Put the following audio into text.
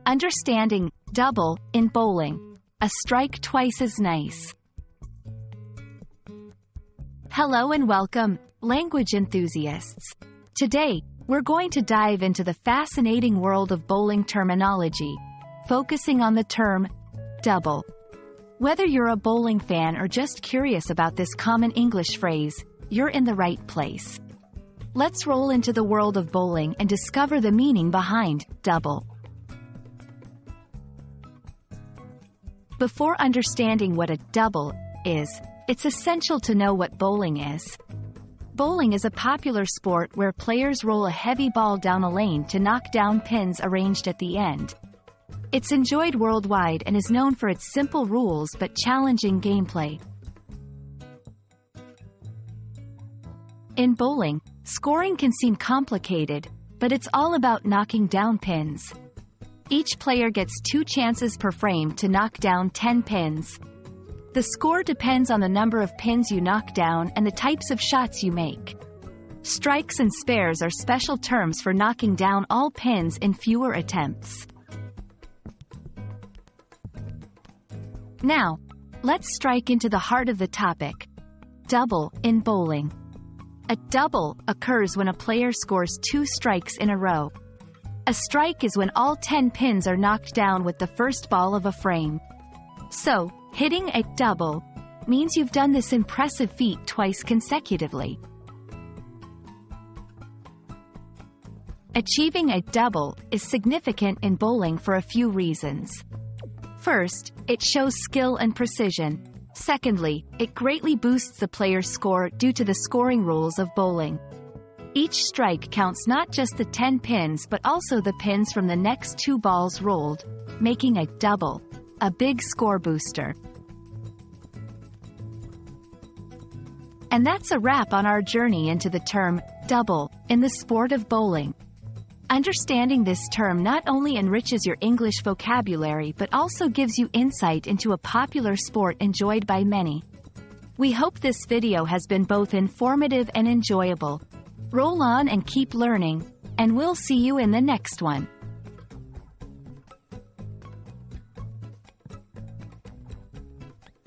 Understanding double in bowling. A strike twice as nice. Hello and welcome, language enthusiasts. Today, we're going to dive into the fascinating world of bowling terminology, focusing on the term double. Whether you're a bowling fan or just curious about this common English phrase, you're in the right place. Let's roll into the world of bowling and discover the meaning behind double. Before understanding what a double is, it's essential to know what bowling is. Bowling is a popular sport where players roll a heavy ball down a lane to knock down pins arranged at the end. It's enjoyed worldwide and is known for its simple rules but challenging gameplay. In bowling, scoring can seem complicated, but it's all about knocking down pins. Each player gets 2 chances per frame to knock down 10 pins. The score depends on the number of pins you knock down and the types of shots you make. Strikes and spares are special terms for knocking down all pins in fewer attempts. Now, let's strike into the heart of the topic. Double in bowling. A double occurs when a player scores 2 strikes in a row. A strike is when all 10 pins are knocked down with the first ball of a frame. So, hitting a double means you've done this impressive feat twice consecutively. Achieving a double is significant in bowling for a few reasons. First, it shows skill and precision. Secondly, it greatly boosts the player's score due to the scoring rules of bowling. Each strike counts not just the 10 pins but also the pins from the next 2 balls rolled, making a double a big score booster. And that's a wrap on our journey into the term double in the sport of bowling. Understanding this term not only enriches your English vocabulary but also gives you insight into a popular sport enjoyed by many. We hope this video has been both informative and enjoyable. Roll on and keep learning, and we'll see you in the next one.